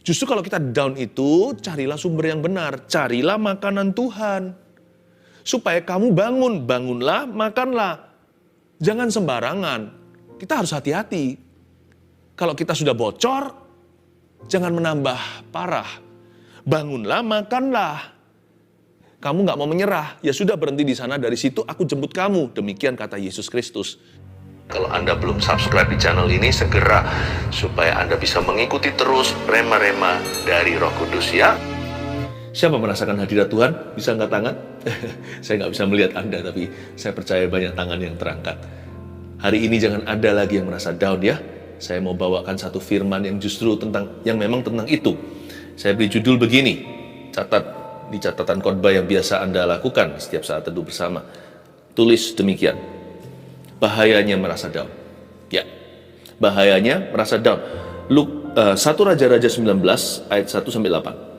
Justru kalau kita down itu, carilah sumber yang benar. Carilah makanan Tuhan. Supaya kamu bangun. Bangunlah, makanlah. Jangan sembarangan. Kita harus hati-hati. Kalau kita sudah bocor, jangan menambah parah. Bangunlah, makanlah. Kamu gak mau menyerah, ya sudah berhenti di sana, dari situ aku jemput kamu. Demikian kata Yesus Kristus. Kalau Anda belum subscribe di channel ini, segera supaya Anda bisa mengikuti terus rema-rema dari Roh Kudus ya. Siapa merasakan hadirat Tuhan? Bisa angkat tangan? Saya nggak bisa melihat Anda, tapi saya percaya banyak tangan yang terangkat. Hari ini jangan ada lagi yang merasa down ya. Saya mau bawakan satu firman yang justru yang memang tentang itu. Saya beri judul begini, catat di catatan khotbah yang biasa Anda lakukan setiap saat teduh bersama. Tulis demikian, bahayanya merasa down. Ya, bahayanya merasa down. 1 Raja-Raja 19 ayat 1-8.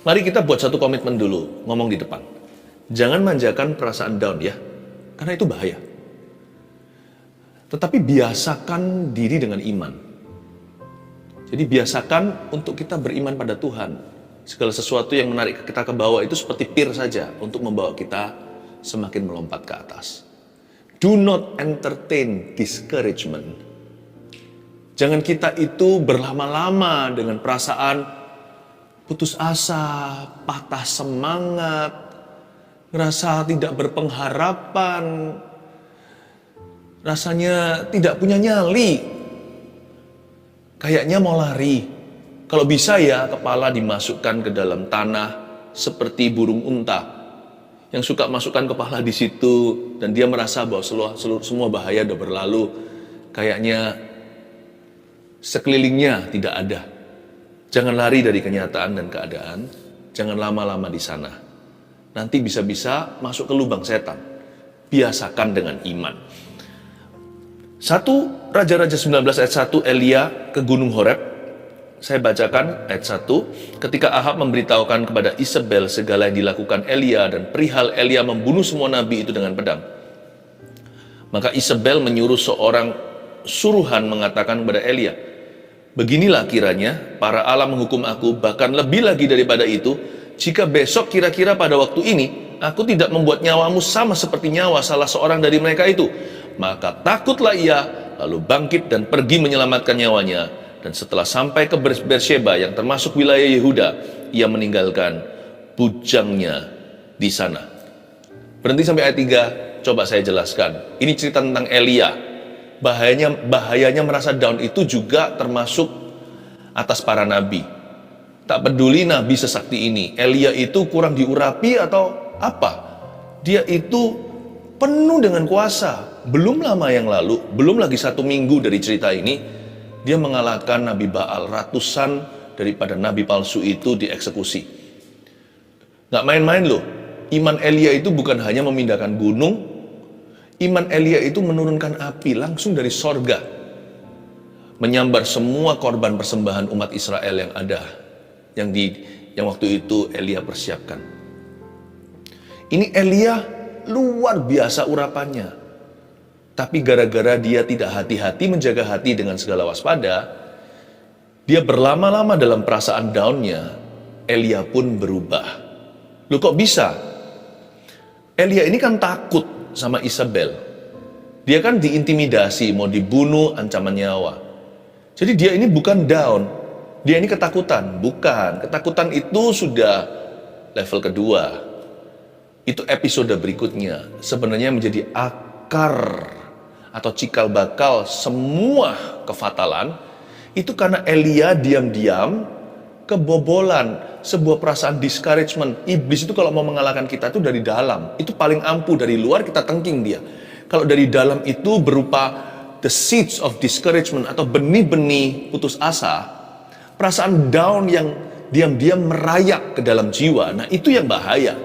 Mari kita buat satu komitmen dulu, ngomong di depan. Jangan manjakan perasaan down ya, karena itu bahaya. Tetapi biasakan diri dengan iman. Jadi biasakan untuk kita beriman pada Tuhan. Segala sesuatu yang menarik kita ke bawah itu seperti pir saja untuk membawa kita semakin melompat ke atas. Do not entertain discouragement. Jangan kita itu berlama-lama dengan perasaan putus asa, patah semangat, ngerasa tidak berpengharapan, rasanya tidak punya nyali, kayaknya mau lari. Kalau bisa ya, kepala dimasukkan ke dalam tanah seperti burung unta yang suka masukkan kepala di situ dan dia merasa bahwa semua bahaya sudah berlalu. Kayaknya sekelilingnya tidak ada. Jangan lari dari kenyataan dan keadaan. Jangan lama-lama di sana. Nanti bisa-bisa masuk ke lubang setan. Biasakan dengan iman. 1 Raja-Raja 19 ayat 1, Elia ke Gunung Horeb. Saya bacakan ayat 1. Ketika Ahab memberitahukan kepada Isabel segala yang dilakukan Elia dan perihal Elia membunuh semua nabi itu dengan pedang. Maka Isabel menyuruh seorang suruhan mengatakan kepada Elia, beginilah kiranya para Allah menghukum aku, bahkan lebih lagi daripada itu, jika besok kira-kira pada waktu ini aku tidak membuat nyawamu sama seperti nyawa salah seorang dari mereka itu. Maka takutlah ia, lalu bangkit dan pergi menyelamatkan nyawanya. Dan setelah sampai ke Beersheba yang termasuk wilayah Yehuda, ia meninggalkan bujangnya di sana. Berhenti sampai ayat 3, coba saya jelaskan. Ini cerita tentang Elia. Bahayanya merasa down itu juga termasuk atas para nabi. Tak peduli nabi sesakti ini, Elia itu kurang diurapi atau apa? Dia itu penuh dengan kuasa. Belum lama yang lalu, belum lagi 1 minggu dari cerita ini, dia mengalahkan Nabi Baal. Ratusan daripada nabi palsu itu dieksekusi. Gak main-main loh. Iman Elia itu bukan hanya memindahkan gunung. Iman Elia itu menurunkan api langsung dari sorga, menyambar semua korban persembahan umat Israel yang ada, yang waktu itu Elia persiapkan. Ini Elia luar biasa urapannya. Tapi gara-gara dia tidak hati-hati menjaga hati dengan segala waspada, dia berlama-lama dalam perasaan down-nya, Elia pun berubah. Loh kok bisa? Elia ini kan takut sama Isabel. Dia kan diintimidasi, mau dibunuh, ancaman nyawa. Jadi dia ini bukan down, dia ini ketakutan. Bukan, ketakutan itu sudah level kedua. Itu episode berikutnya. Sebenarnya menjadi akar atau cikal bakal semua kefatalan. Itu karena Elia diam-diam kebobolan sebuah perasaan discouragement. Iblis itu kalau mau mengalahkan kita itu dari dalam. Itu paling ampuh, dari luar kita tengking dia. Kalau dari dalam itu berupa the seeds of discouragement atau benih-benih putus asa, perasaan down yang diam-diam merayak ke dalam jiwa. Nah, itu yang bahaya.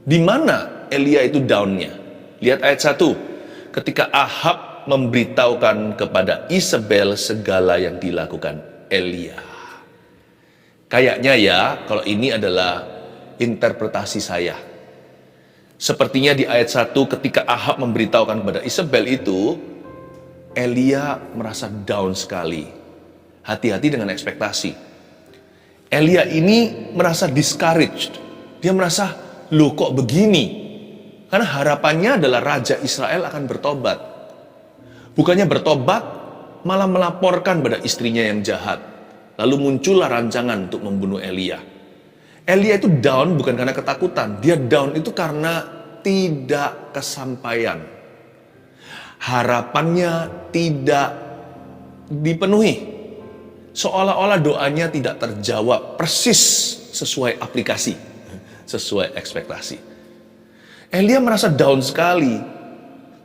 Di mana Elia itu down-nya? Lihat ayat 1. Ketika Ahab memberitahukan kepada Isabel segala yang dilakukan Elia. Kayaknya ya, kalau ini adalah interpretasi saya. Sepertinya di ayat 1 ketika Ahab memberitahukan kepada Isabel itu, Elia merasa down sekali. Hati-hati dengan ekspektasi. Elia ini merasa discouraged. Dia merasa, loh kok begini? Karena harapannya adalah Raja Israel akan bertobat. Bukannya bertobat, malah melaporkan pada istrinya yang jahat. Lalu muncullah rancangan untuk membunuh Elia. Elia itu down bukan karena ketakutan. Dia down itu karena tidak kesampaian. Harapannya tidak dipenuhi. Seolah-olah doanya tidak terjawab persis sesuai aplikasi, sesuai ekspektasi. Elia merasa down sekali.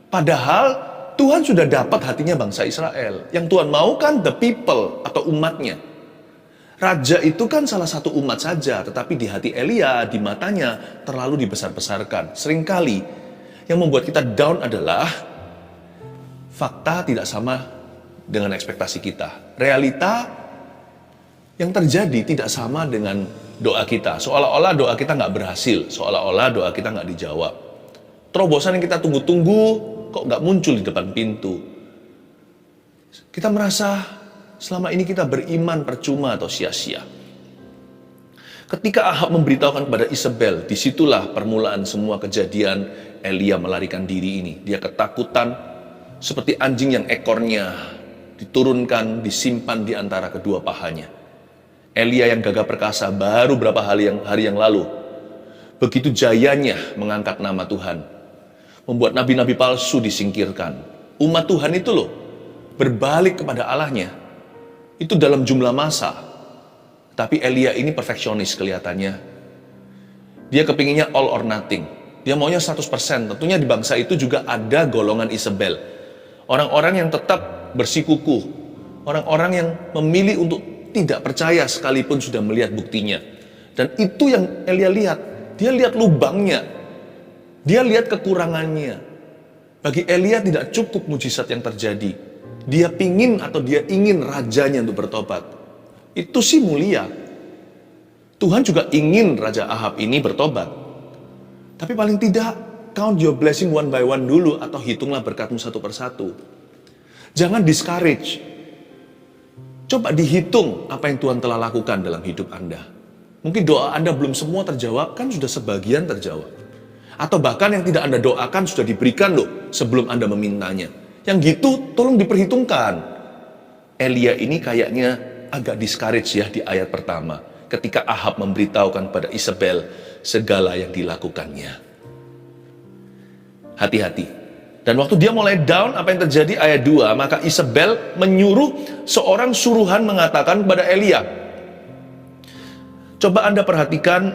Padahal Tuhan sudah dapat hatinya bangsa Israel. Yang Tuhan mau kan the people atau umatnya. Raja itu kan salah satu umat saja, tetapi di hati Elia, di matanya terlalu dibesar-besarkan. Seringkali yang membuat kita down adalah fakta tidak sama dengan ekspektasi kita. Realita yang terjadi tidak sama dengan doa kita. Seolah-olah doa kita nggak berhasil, seolah-olah doa kita nggak dijawab. Terobosan yang kita tunggu-tunggu kok nggak muncul di depan pintu. Kita merasa selama ini kita beriman percuma atau sia-sia. Ketika Ahab memberitahukan kepada Isabel, disitulah permulaan semua kejadian Elia melarikan diri ini. Dia ketakutan seperti anjing yang ekornya diturunkan, disimpan di antara kedua pahanya. Elia yang gagah perkasa baru beberapa hari yang lalu begitu jayanya mengangkat nama Tuhan, membuat nabi-nabi palsu disingkirkan. Umat Tuhan itu loh berbalik kepada Allahnya itu dalam jumlah massa. Tapi Elia ini perfeksionis kelihatannya. Dia kepinginnya all or nothing. Dia maunya 100%. Tentunya di bangsa itu juga ada golongan Isabel. Orang-orang yang tetap bersikukuh. Orang-orang yang memilih untuk tidak percaya sekalipun sudah melihat buktinya. Dan itu yang Elia lihat. Dia lihat lubangnya. Dia lihat kekurangannya. Bagi Elia tidak cukup mujizat yang terjadi. Dia ingin rajanya untuk bertobat. Itu sih mulia. Tuhan juga ingin Raja Ahab ini bertobat. Tapi paling tidak, count your blessing one by one dulu, atau hitunglah berkatmu satu persatu. Jangan discourage. Coba dihitung apa yang Tuhan telah lakukan dalam hidup Anda. Mungkin doa Anda belum semua terjawab, kan sudah sebagian terjawab. Atau bahkan yang tidak Anda doakan sudah diberikan loh sebelum Anda memintanya. Yang gitu tolong diperhitungkan. Elia ini kayaknya agak discourage ya di ayat pertama. Ketika Ahab memberitahukan pada Isabel segala yang dilakukannya. Hati-hati. Dan waktu dia mulai down, apa yang terjadi? Ayat 2, maka Isabel menyuruh seorang suruhan mengatakan kepada Elia. Coba Anda perhatikan,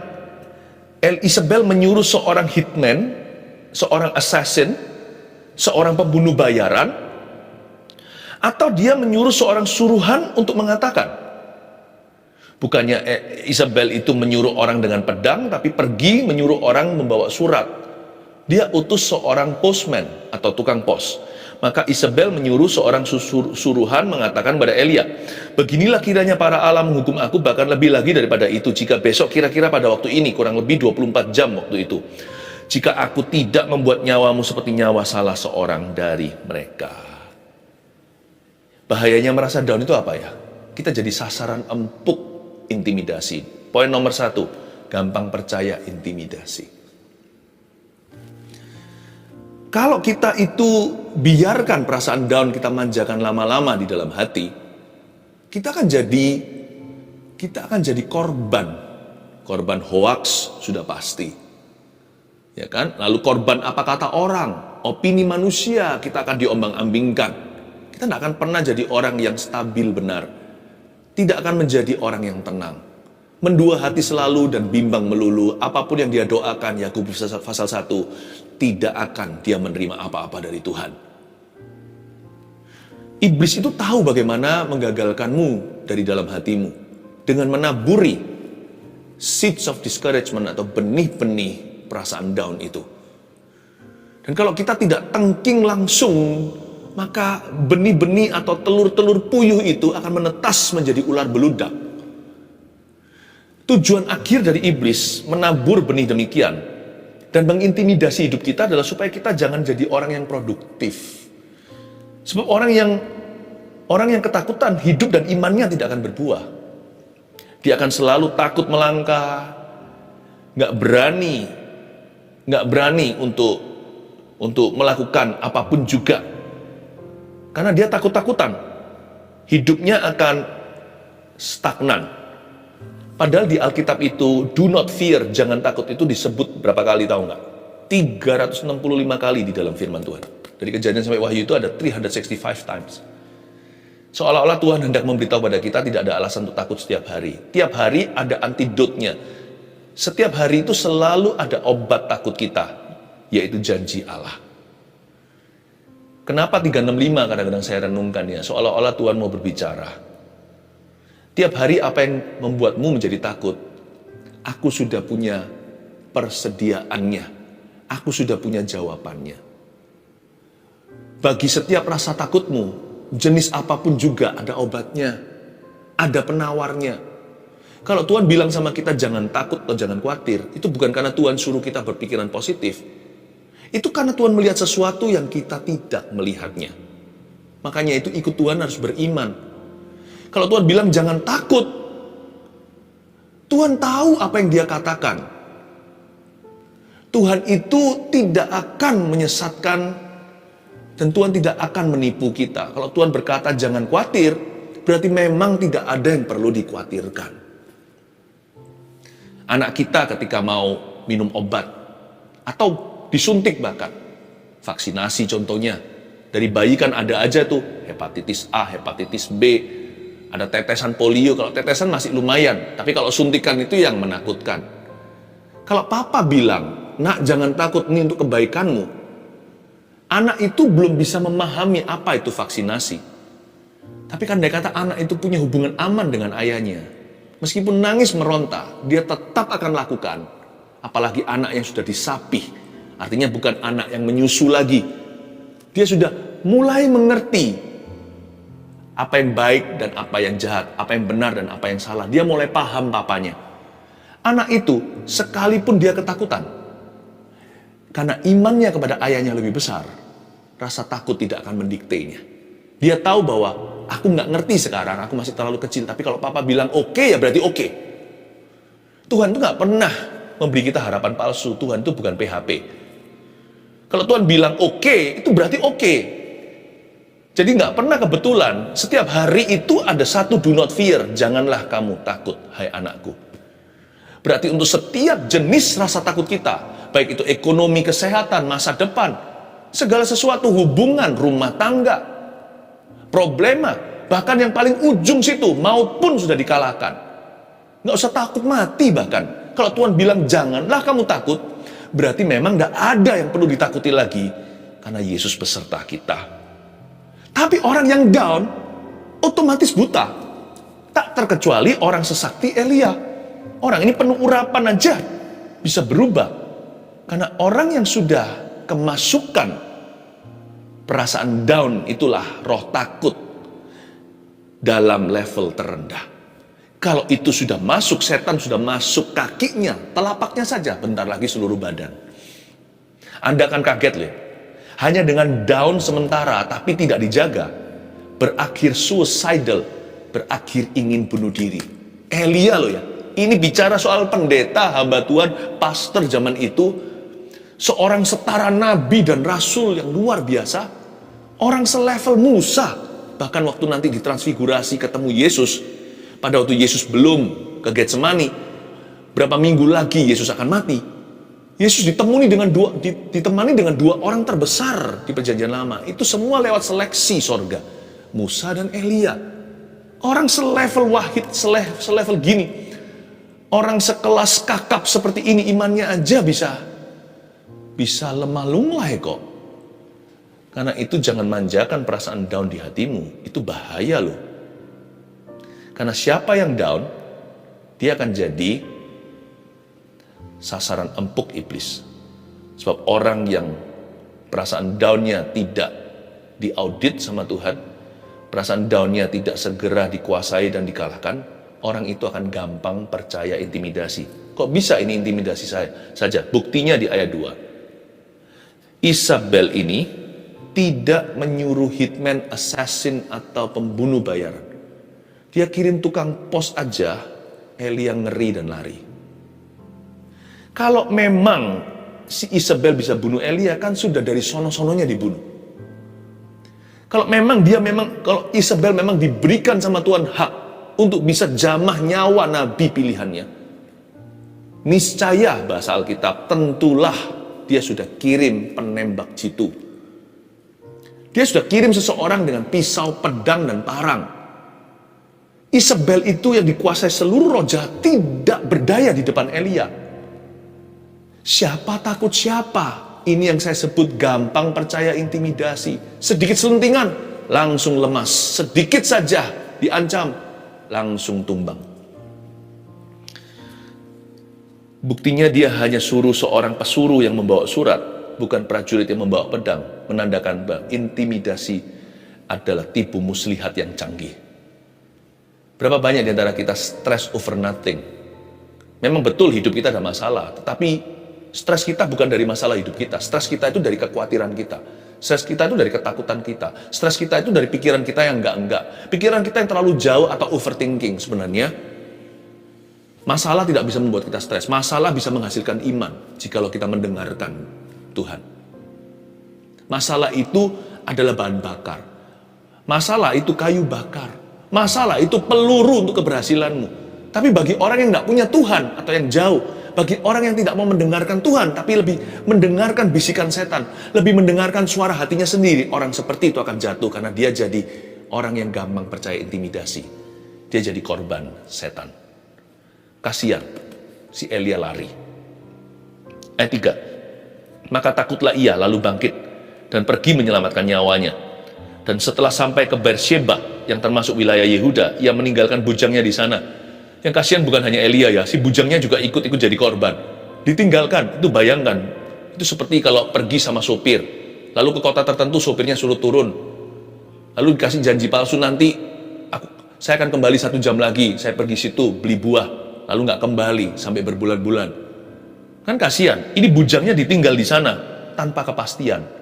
Isabel menyuruh seorang hitman, seorang assassin, seorang pembunuh bayaran, atau dia menyuruh seorang suruhan untuk mengatakan. Bukannya Isabel itu menyuruh orang dengan pedang, tapi pergi menyuruh orang membawa surat. Dia utus seorang postman atau tukang pos. Maka Isabel menyuruh seorang suruhan mengatakan pada Elia, beginilah kiranya para Allah menghukum aku, bahkan lebih lagi daripada itu, jika besok kira-kira pada waktu ini, kurang lebih 24 jam waktu itu, jika aku tidak membuat nyawamu seperti nyawa salah seorang dari mereka. Bahayanya merasa down itu apa ya? Kita jadi sasaran empuk intimidasi. Poin nomor 1, gampang percaya intimidasi. Kalau kita itu biarkan perasaan down kita manjakan lama-lama di dalam hati, kita akan jadi korban hoaks sudah pasti. Ya kan? Lalu korban apa kata orang, opini manusia, kita akan diombang-ambingkan. Kita tidak akan pernah jadi orang yang stabil benar. Tidak akan menjadi orang yang tenang. Mendua hati selalu dan bimbang melulu. Apapun yang dia doakan, Yakobus pasal 1, tidak akan dia menerima apa-apa dari Tuhan. Iblis itu tahu bagaimana menggagalkanmu dari dalam hatimu. Dengan menaburi seeds of discouragement atau benih-benih perasaan down itu. Dan kalau kita tidak tengking langsung, maka benih-benih atau telur-telur puyuh itu akan menetas menjadi ular beludak. Tujuan akhir dari iblis menabur benih demikian dan mengintimidasi hidup kita adalah supaya kita jangan jadi orang yang produktif. Sebab orang yang ketakutan, hidup dan imannya tidak akan berbuah. Dia akan selalu takut melangkah, nggak berani untuk melakukan apapun juga. Karena dia takut-takutan, hidupnya akan stagnan. Padahal di Alkitab itu, do not fear, jangan takut, itu disebut berapa kali tahu nggak? 365 kali di dalam firman Tuhan. Dari Kejadian sampai Wahyu itu ada 365 times. Seolah-olah Tuhan hendak memberitahu pada kita tidak ada alasan untuk takut setiap hari. Tiap hari ada antidotnya. Setiap hari itu selalu ada obat takut kita, yaitu janji Allah. Kenapa 365 kadang-kadang saya renungkan ya, seolah-olah Tuhan mau berbicara. Tiap hari apa yang membuatmu menjadi takut? Aku sudah punya persediaannya. Aku sudah punya jawabannya. Bagi setiap rasa takutmu, jenis apapun juga ada obatnya. Ada penawarnya. Kalau Tuhan bilang sama kita jangan takut atau jangan khawatir, itu bukan karena Tuhan suruh kita berpikiran positif. Itu karena Tuhan melihat sesuatu yang kita tidak melihatnya. Makanya itu ikut Tuhan harus beriman. Kalau Tuhan bilang jangan takut, Tuhan tahu apa yang Dia katakan. Tuhan itu tidak akan menyesatkan dan Tuhan tidak akan menipu kita. Kalau Tuhan berkata jangan khawatir, berarti memang tidak ada yang perlu dikhawatirkan. Anak kita ketika mau minum obat atau disuntik bahkan, vaksinasi contohnya, dari bayi kan ada aja tuh hepatitis A, hepatitis B, ada tetesan polio. Kalau tetesan masih lumayan, tapi kalau suntikan itu yang menakutkan. Kalau papa bilang, nak jangan takut, ini untuk kebaikanmu, anak itu belum bisa memahami apa itu vaksinasi. Tapi kan dia kata anak itu punya hubungan aman dengan ayahnya. Meskipun nangis meronta, dia tetap akan lakukan. Apalagi anak yang sudah disapih, artinya bukan anak yang menyusu lagi. Dia sudah mulai mengerti apa yang baik dan apa yang jahat, apa yang benar dan apa yang salah. Dia mulai paham papanya. Anak itu sekalipun dia ketakutan, karena imannya kepada ayahnya lebih besar, rasa takut tidak akan mendiktenya. Dia tahu bahwa aku nggak ngerti sekarang, aku masih terlalu kecil, tapi kalau papa bilang oke, ya berarti oke. Tuhan itu nggak pernah memberi kita harapan palsu. Tuhan itu bukan PHP. Kalau Tuhan bilang oke, itu berarti oke. Jadi nggak pernah kebetulan. Setiap hari itu ada satu do not fear. Janganlah kamu takut, hai anakku. Berarti untuk setiap jenis rasa takut kita, baik itu ekonomi, kesehatan, masa depan, segala sesuatu, hubungan, rumah tangga, problema, bahkan yang paling ujung situ, maupun sudah dikalahkan. Nggak usah takut mati bahkan. Kalau Tuhan bilang janganlah kamu takut, berarti memang nggak ada yang perlu ditakuti lagi, karena Yesus beserta kita. Tapi orang yang down, otomatis buta. Tak terkecuali orang sesakti Elia. Orang ini penuh urapan aja bisa berubah. Karena orang yang sudah kemasukan perasaan down, itulah roh takut dalam level terendah. Kalau itu sudah masuk, setan sudah masuk kakinya, telapaknya saja, bentar lagi seluruh badan. Anda akan kaget loh. Hanya dengan down sementara tapi tidak dijaga, berakhir suicidal, berakhir ingin bunuh diri. Elia loh ya, ini bicara soal pendeta, hamba Tuhan, pastor zaman itu, seorang setara nabi dan rasul yang luar biasa, orang selevel Musa. Bahkan waktu nanti ditransfigurasi ketemu Yesus, pada waktu Yesus belum ke Getsemani, berapa minggu lagi Yesus akan mati, Yesus ditemani dengan dua orang terbesar di Perjanjian Lama. Itu semua lewat seleksi sorga, Musa dan Elia. Orang selevel Wahid, selevel gini, orang sekelas Kakab seperti ini, imannya aja bisa lemah lunglai kok. Karena itu jangan manjakan perasaan down di hatimu, itu bahaya loh. Karena siapa yang down, dia akan jadi sasaran empuk iblis. Sebab orang yang perasaan down-nya tidak diaudit sama Tuhan, perasaan down-nya tidak segera dikuasai dan dikalahkan, orang itu akan gampang percaya intimidasi. Kok bisa ini intimidasi saja? Buktinya di ayat 2. Isabel ini tidak menyuruh hitman, assassin, atau pembunuh bayaran. Dia kirim tukang pos aja, Elia ngeri dan lari. Kalau memang si Isabel bisa bunuh Elia, kan sudah dari sono-sononya dibunuh. Kalau Isabel memang diberikan sama Tuhan hak untuk bisa jamah nyawa nabi pilihannya, niscaya bahasa Alkitab, tentulah dia sudah kirim penembak jitu. Dia sudah kirim seseorang dengan pisau, pedang, dan parang. Isabel itu yang dikuasai seluruh roh jahat tidak berdaya di depan Elia. Siapa takut siapa? Ini yang saya sebut gampang percaya intimidasi. Sedikit selentingan, langsung lemas. Sedikit saja diancam, langsung tumbang. Buktinya dia hanya suruh seorang pesuruh yang membawa surat, bukan prajurit yang membawa pedang, menandakan bahwa intimidasi adalah tipu muslihat yang canggih. Berapa banyak di antara kita stress over nothing? Memang betul hidup kita ada masalah, tetapi stres kita bukan dari masalah hidup kita. Stres kita itu dari kekhawatiran kita. Stres kita itu dari ketakutan kita. Stres kita itu dari pikiran kita yang enggak-enggak. Pikiran kita yang terlalu jauh atau overthinking. Sebenarnya, masalah tidak bisa membuat kita stres. Masalah bisa menghasilkan iman jikalau kita mendengarkan Tuhan. Masalah itu adalah bahan bakar. Masalah itu kayu bakar. Masalah itu peluru untuk keberhasilanmu. Tapi bagi orang yang tidak punya Tuhan atau yang jauh, bagi orang yang tidak mau mendengarkan Tuhan, tapi lebih mendengarkan bisikan setan, lebih mendengarkan suara hatinya sendiri, orang seperti itu akan jatuh karena dia jadi orang yang gampang percaya intimidasi. Dia jadi korban setan. Kasihan, si Elia lari. Ayat 3. Maka takutlah ia lalu bangkit dan pergi menyelamatkan nyawanya. Dan setelah sampai ke Beersheba yang termasuk wilayah Yehuda, ia meninggalkan bujangnya di sana. Yang kasihan bukan hanya Elia ya, si bujangnya juga ikut jadi korban. Ditinggalkan, itu bayangkan. Itu seperti kalau pergi sama sopir, lalu ke kota tertentu sopirnya suruh turun. Lalu dikasih janji palsu, nanti saya akan kembali 1 jam lagi, saya pergi situ beli buah, lalu nggak kembali sampai berbulan-bulan. Kan kasihan, ini bujangnya ditinggal di sana tanpa kepastian.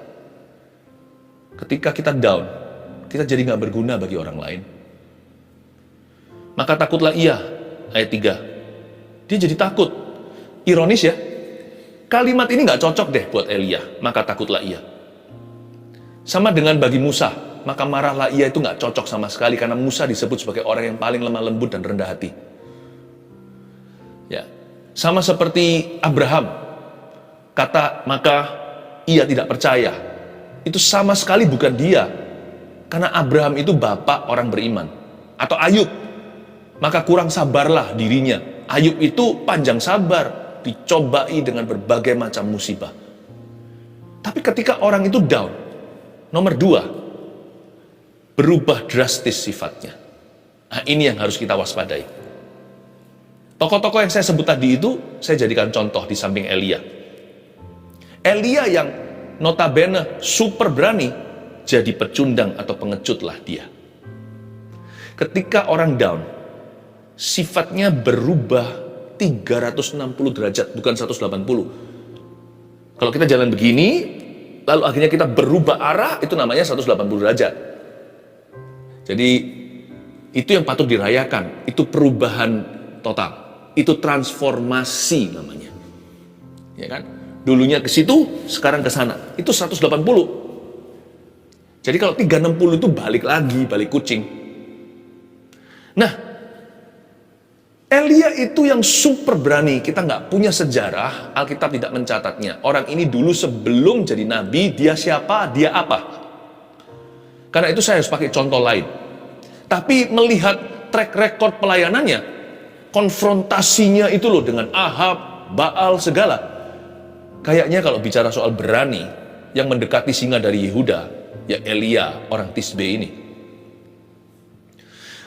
Ketika kita down, kita jadi nggak berguna bagi orang lain. Maka takutlah ia, ayat 3. Dia jadi takut. Ironis ya, kalimat ini nggak cocok deh buat Elia. Maka takutlah ia. Sama dengan bagi Musa, maka marahlah ia itu nggak cocok sama sekali karena Musa disebut sebagai orang yang paling lemah lembut dan rendah hati. Ya, sama seperti Abraham, kata maka ia tidak percaya. Itu sama sekali bukan dia. Karena Abraham itu bapak orang beriman. Atau Ayub, maka kurang sabarlah dirinya. Ayub itu panjang sabar, dicobai dengan berbagai macam musibah. Tapi ketika orang itu down, nomor 2, berubah drastis sifatnya. Nah, ini yang harus kita waspadai. Tokoh-tokoh yang saya sebut tadi itu, saya jadikan contoh di samping Elia. Elia yang notabene super berani, jadi pecundang atau pengecutlah dia. Ketika orang down, sifatnya berubah 360 derajat, bukan 180. Kalau kita jalan begini, lalu akhirnya kita berubah arah, itu namanya 180 derajat. Jadi, itu yang patut dirayakan. Itu perubahan total. Itu transformasi namanya. Ya kan? Dulunya ke situ, sekarang ke sana. Itu 180. Jadi kalau 360 itu balik lagi, balik kucing. Nah, Elia itu yang super berani. Kita nggak punya sejarah, Alkitab tidak mencatatnya. Orang ini dulu sebelum jadi nabi, dia siapa, dia apa. Karena itu saya harus pakai contoh lain. Tapi melihat track record pelayanannya, konfrontasinya itu loh dengan Ahab, Baal, segala. Kayaknya kalau bicara soal berani, yang mendekati singa dari Yehuda, ya Elia, orang Tisbe ini.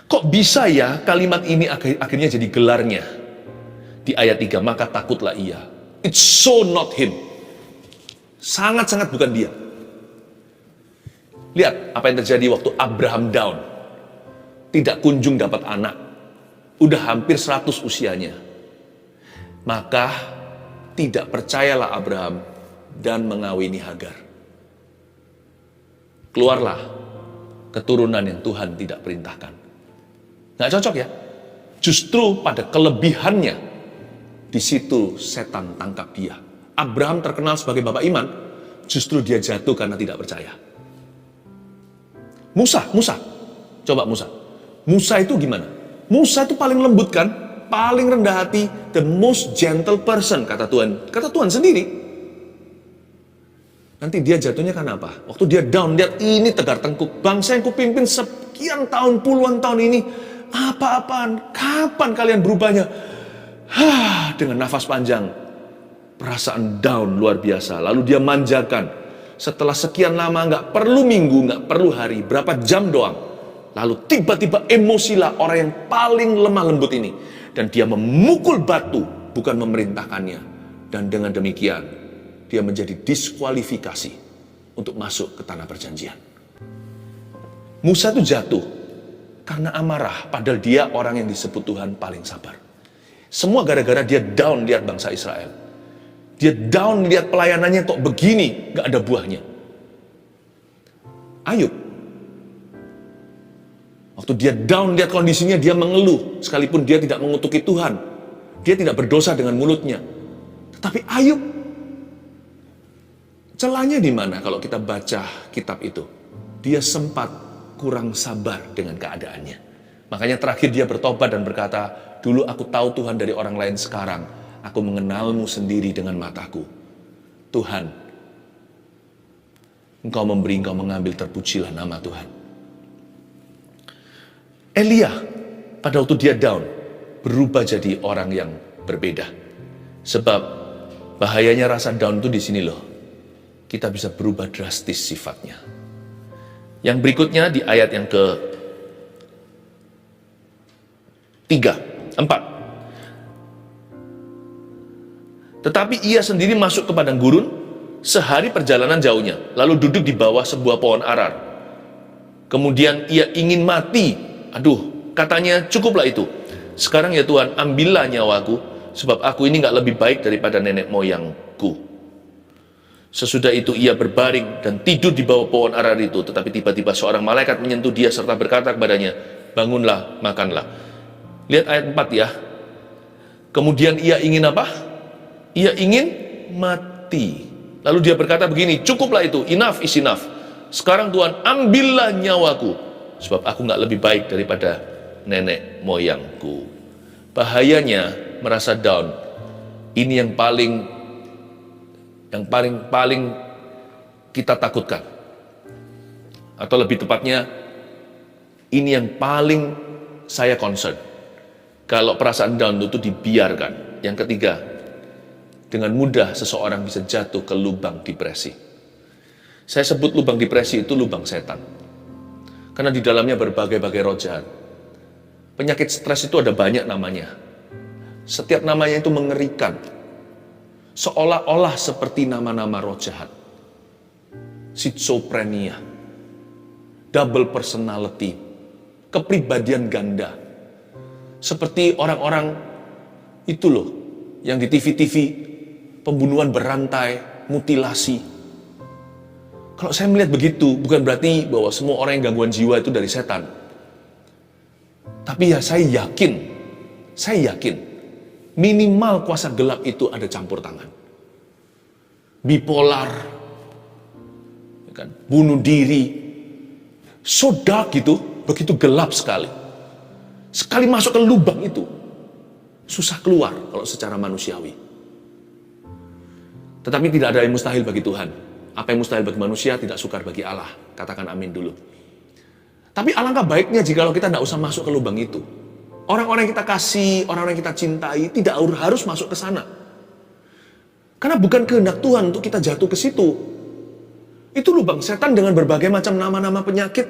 Kok bisa ya kalimat ini akhirnya jadi gelarnya? Di ayat 3, maka takutlah ia. It's so not him. Sangat-sangat bukan dia. Lihat apa yang terjadi waktu Abraham down. Tidak kunjung dapat anak. Udah hampir 100 usianya. Maka tidak percayalah Abraham dan mengawini Hagar. Keluarlah keturunan yang Tuhan tidak perintahkan. Nggak cocok ya? Justru pada kelebihannya, di situ setan tangkap dia. Abraham terkenal sebagai bapak iman, justru dia jatuh karena tidak percaya. Musa. Coba Musa. Musa itu gimana? Musa itu paling lembut kan? Paling rendah hati, the most gentle person, kata Tuhan. Kata Tuhan sendiri. Nanti dia jatuhnya karena apa? Waktu dia down, lihat ini tegar tengkuk. Bangsa yang kupimpin sekian tahun, puluhan tahun ini, apa-apaan? Kapan kalian berubahnya? Dengan nafas panjang, perasaan down luar biasa. Lalu dia manjakan. Setelah sekian lama, nggak perlu minggu, nggak perlu hari, berapa jam doang. Lalu tiba-tiba emosilah orang yang paling lemah lembut ini. Dan dia memukul batu, bukan memerintahkannya. Dan dengan demikian, dia menjadi diskualifikasi untuk masuk ke tanah perjanjian. Musa itu jatuh karena amarah, padahal dia orang yang disebut Tuhan paling sabar. Semua gara-gara dia down lihat bangsa Israel. Dia down lihat pelayanannya kok begini, gak ada buahnya. Ayub, waktu dia down lihat kondisinya, dia mengeluh, sekalipun dia tidak mengutuki Tuhan. Dia tidak berdosa dengan mulutnya. Tetapi Ayub, celahnya di mana kalau kita baca kitab itu? Dia sempat kurang sabar dengan keadaannya. Makanya terakhir dia bertobat dan berkata, dulu aku tahu Tuhan dari orang lain, sekarang aku mengenalmu sendiri dengan mataku. Tuhan, Engkau memberi, Engkau mengambil, terpujilah nama Tuhan. Elia, pada waktu dia down, berubah jadi orang yang berbeda. Sebab bahayanya rasa down itu di sini loh. Kita bisa berubah drastis sifatnya. Yang berikutnya di ayat yang ke-4. Tetapi ia sendiri masuk ke padang gurun, sehari perjalanan jauhnya, lalu duduk di bawah sebuah pohon arar. Kemudian ia ingin mati. Aduh, katanya cukuplah itu. Sekarang ya Tuhan, ambillah nyawaku, sebab aku ini gak lebih baik daripada nenek moyangku. Sesudah itu ia berbaring dan tidur di bawah pohon arar itu. Tetapi tiba-tiba seorang malaikat menyentuh dia serta berkata kepadanya, bangunlah, makanlah. Lihat ayat 4 ya. Kemudian ia ingin apa? Ia ingin mati. Lalu dia berkata begini, cukuplah itu, enough is enough. Sekarang Tuhan, ambillah nyawaku, sebab aku gak lebih baik daripada nenek moyangku. Bahayanya merasa down. Ini yang paling kita takutkan. Atau lebih tepatnya, ini yang paling saya concern. Kalau perasaan down itu dibiarkan. Yang ketiga, dengan mudah seseorang bisa jatuh ke lubang depresi. Saya sebut lubang depresi itu lubang setan. Karena di dalamnya berbagai-bagai roh jahat. Penyakit stres itu ada banyak namanya. Setiap namanya itu mengerikan. Seolah-olah seperti nama-nama roh jahat. Schizophrenia, double personality, kepribadian ganda. Seperti orang-orang itu loh, yang di TV-TV, pembunuhan berantai, mutilasi. Kalau saya melihat begitu, bukan berarti bahwa semua orang yang gangguan jiwa itu dari setan. Tapi ya saya yakin, minimal kuasa gelap itu ada campur tangan. Bipolar, ya kan, bunuh diri, so dark gitu, begitu gelap sekali. Sekali masuk ke lubang itu, susah keluar kalau secara manusiawi. Tetapi tidak ada yang mustahil bagi Tuhan. Apa yang mustahil bagi manusia tidak sukar bagi Allah. Katakan amin dulu. Tapi alangkah baiknya jika kita tidak usah masuk ke lubang itu. Orang-orang yang kita kasih, orang-orang yang kita cintai tidak harus masuk ke sana. Karena bukan kehendak Tuhan untuk kita jatuh ke situ. Itu lubang setan dengan berbagai macam nama-nama penyakit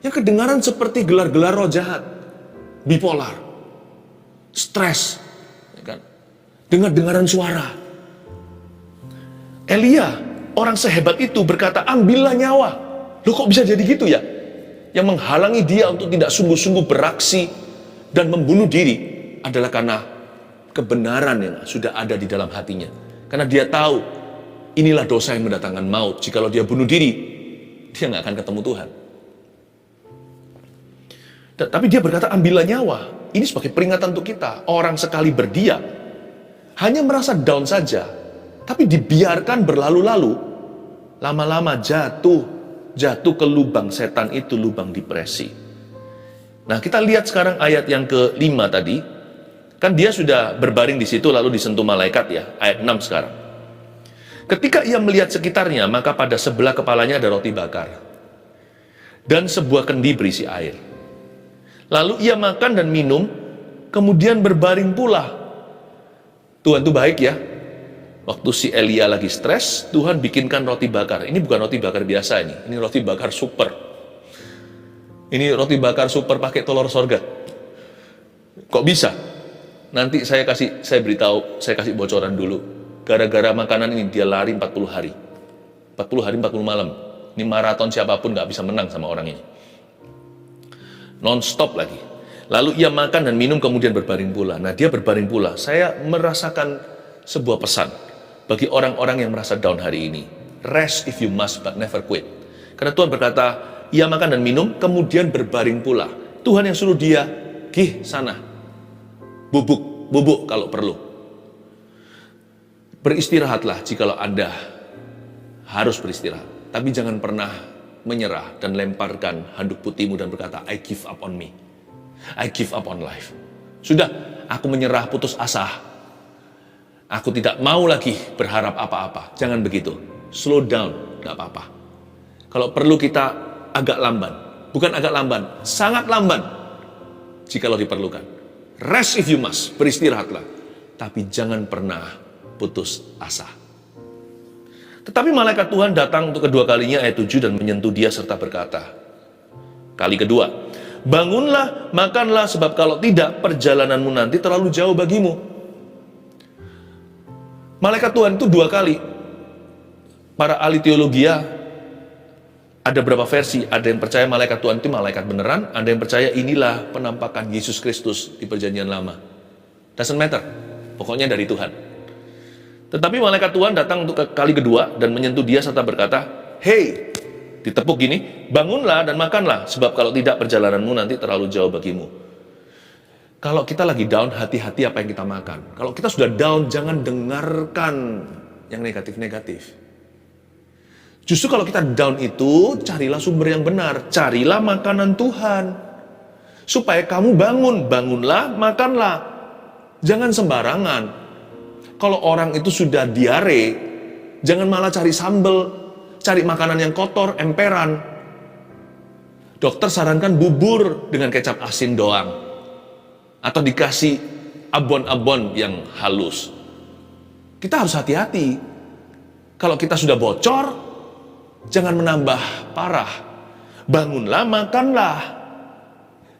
yang kedengaran seperti gelar-gelar roh jahat. Bipolar, stres, ya kan? Dengar-dengaran suara. Elia, orang sehebat itu berkata, ambillah nyawa. Loh kok bisa jadi gitu ya? Yang menghalangi dia untuk tidak sungguh-sungguh beraksi dan membunuh diri adalah karena kebenaran yang sudah ada di dalam hatinya. Karena dia tahu, inilah dosa yang mendatangkan maut. Jikalau dia bunuh diri, dia nggak akan ketemu Tuhan. Tapi dia berkata, ambillah nyawa. Ini sebagai peringatan untuk kita. Orang sekali berdiam, hanya merasa down saja, tapi dibiarkan berlalu-lalu, lama-lama jatuh ke lubang setan itu, lubang depresi. Nah, kita lihat sekarang ayat yang ke-5 tadi. Kan dia sudah berbaring di situ lalu disentuh malaikat ya, ayat 6 sekarang. Ketika ia melihat sekitarnya, maka pada sebelah kepalanya ada roti bakar dan sebuah kendi berisi air. Lalu ia makan dan minum, kemudian berbaring pula. Tuhan itu baik ya. Waktu si Elia lagi stres, Tuhan bikinkan roti bakar. Ini bukan roti bakar biasa ini roti bakar super. Ini roti bakar super pakai telur sorga. Kok bisa? Nanti saya kasih bocoran dulu. Gara-gara makanan ini dia lari 40 hari. 40 hari 40 malam. Ini maraton siapapun gak bisa menang sama orang ini. Non-stop lagi. Lalu ia makan dan minum kemudian berbaring pula. Nah, dia berbaring pula. Saya merasakan sebuah pesan bagi orang-orang yang merasa down hari ini. Rest if you must but never quit. Karena Tuhan berkata, ia makan dan minum kemudian berbaring pula. Tuhan yang suruh dia, gih sana. Bubuk kalau perlu. Beristirahatlah jikalau Anda harus beristirahat. Tapi jangan pernah menyerah dan lemparkan handuk putihmu dan berkata, I give up on me. I give up on life. Sudah, aku menyerah, putus asa. Aku tidak mau lagi berharap apa-apa. Jangan begitu. Slow down, gak apa-apa. Kalau perlu kita agak lamban. Bukan agak lamban, sangat lamban. Jikalau diperlukan. Rest if you must, beristirahatlah. Tapi jangan pernah putus asa. Tetapi malaikat Tuhan datang untuk kedua kalinya, ayat 7, dan menyentuh dia serta berkata, kali kedua, bangunlah, makanlah, sebab kalau tidak, perjalananmu nanti terlalu jauh bagimu. Malaikat Tuhan itu 2 kali. Para ahli teologi ada berapa versi, ada yang percaya malaikat Tuhan itu malaikat beneran, ada yang percaya inilah penampakan Yesus Kristus di perjanjian lama. Doesn't matter, pokoknya dari Tuhan. Tetapi malaikat Tuhan datang untuk kali kedua dan menyentuh dia serta berkata, hey, ditepuk gini, bangunlah dan makanlah, sebab kalau tidak perjalananmu nanti terlalu jauh bagimu. Kalau kita lagi down, hati-hati apa yang kita makan. Kalau kita sudah down, jangan dengarkan yang negatif-negatif. Justru kalau kita down itu, carilah sumber yang benar. Carilah makanan Tuhan. Supaya kamu bangunlah, makanlah. Jangan sembarangan. Kalau orang itu sudah diare, jangan malah cari sambal, cari makanan yang kotor, emperan. Dokter sarankan bubur dengan kecap asin doang. Atau dikasih abon-abon yang halus. Kita harus hati-hati. Kalau kita sudah bocor, jangan menambah parah. Bangunlah, makanlah.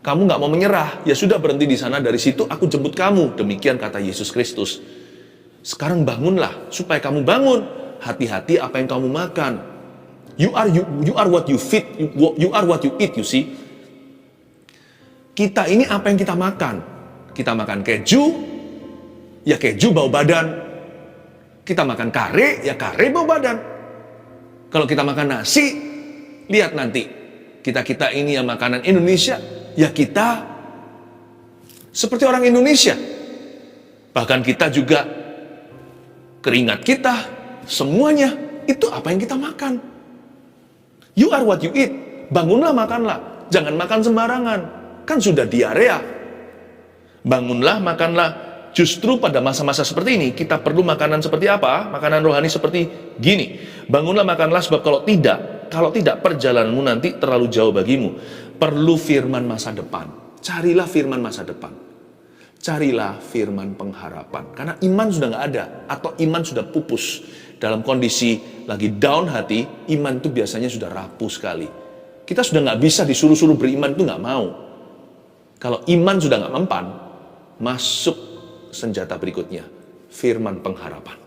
Kamu gak mau menyerah, ya sudah berhenti di sana, dari situ aku jemput kamu. Demikian kata Yesus Kristus. Sekarang bangunlah, supaya kamu bangun. Hati-hati apa yang kamu makan. You are what you feed, you are what you eat, you see. Kita ini apa yang kita makan. Kita makan keju, ya keju bau badan. Kita makan kare, ya kare bau badan. Kalau kita makan nasi, lihat nanti, kita ini yang makanan Indonesia, ya kita seperti orang Indonesia. Bahkan kita juga, keringat kita, semuanya, itu apa yang kita makan. You are what you eat. Bangunlah, makanlah. Jangan makan sembarangan. Kan sudah diarea. Bangunlah, makanlah. Justru pada masa-masa seperti ini, kita perlu makanan seperti apa? Makanan rohani seperti gini. Bangunlah, makanlah, sebab kalau tidak perjalananmu nanti terlalu jauh bagimu. Perlu firman masa depan. Carilah firman masa depan. Carilah firman pengharapan. Karena iman sudah nggak ada, atau iman sudah pupus. Dalam kondisi lagi down hati, iman itu biasanya sudah rapuh sekali. Kita sudah nggak bisa disuruh-suruh beriman, itu nggak mau. Kalau iman sudah nggak mempan, masuk senjata berikutnya, firman pengharapan.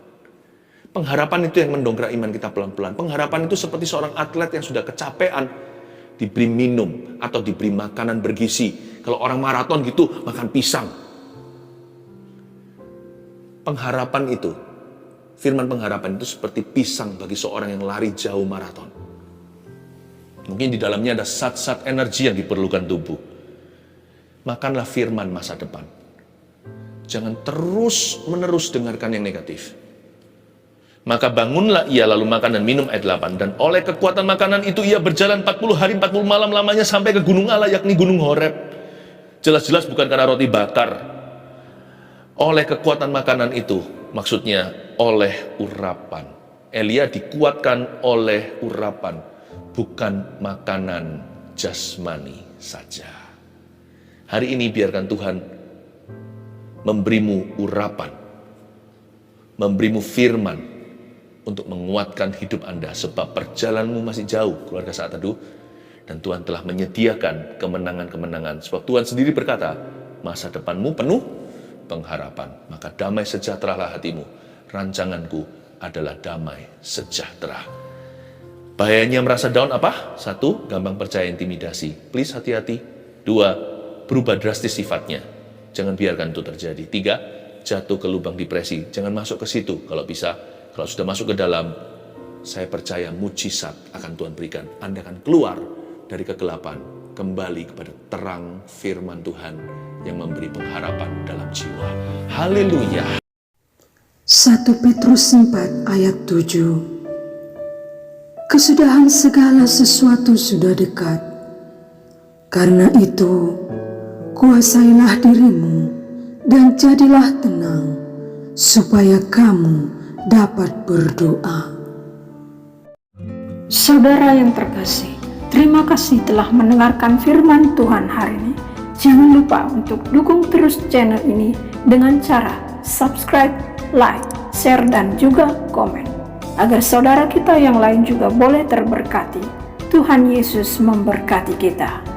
Pengharapan itu yang mendongkrak iman kita pelan-pelan. Pengharapan itu seperti seorang atlet yang sudah kecapean, diberi minum atau diberi makanan bergizi. Kalau orang maraton gitu, makan pisang. Pengharapan itu, firman pengharapan itu seperti pisang bagi seorang yang lari jauh maraton. Mungkin di dalamnya ada zat-zat energi yang diperlukan tubuh. Makanlah firman masa depan. Jangan terus-menerus dengarkan yang negatif. Maka bangunlah ia lalu makan dan minum, ayat 8. Dan oleh kekuatan makanan itu ia berjalan 40 hari 40 malam lamanya sampai ke gunung Allah, yakni gunung Horeb. Jelas-jelas bukan karena roti bakar. Oleh kekuatan makanan itu, maksudnya oleh urapan. Elia dikuatkan oleh urapan, bukan makanan jasmani saja. Hari ini biarkan Tuhan memberimu urapan, memberimu firman untuk menguatkan hidup Anda, sebab perjalananmu masih jauh, keluarga Saat Teduh, dan Tuhan telah menyediakan kemenangan-kemenangan. Sebab Tuhan sendiri berkata, masa depanmu penuh pengharapan, maka damai sejahteralah hatimu. Rancanganku adalah damai sejahtera. Bahayanya merasa down apa? 1, gampang percaya intimidasi. Please hati-hati. 2, berubah drastis sifatnya. Jangan biarkan itu terjadi. 3, jatuh ke lubang depresi. Jangan masuk ke situ. Kalau bisa, kalau sudah masuk ke dalam, saya percaya mujizat akan Tuhan berikan. Anda akan keluar dari kegelapan, kembali kepada terang firman Tuhan yang memberi pengharapan dalam jiwa. Haleluya. 1 Petrus 4 ayat 7. Kesudahan segala sesuatu sudah dekat. Karena itu, kuasailah dirimu dan jadilah tenang, supaya kamu dapat berdoa. Saudara yang terkasih, terima kasih telah mendengarkan firman Tuhan hari ini. Jangan lupa untuk dukung terus channel ini dengan cara subscribe, like, share, dan juga komen, agar saudara kita yang lain juga boleh terberkati. Tuhan Yesus memberkati kita.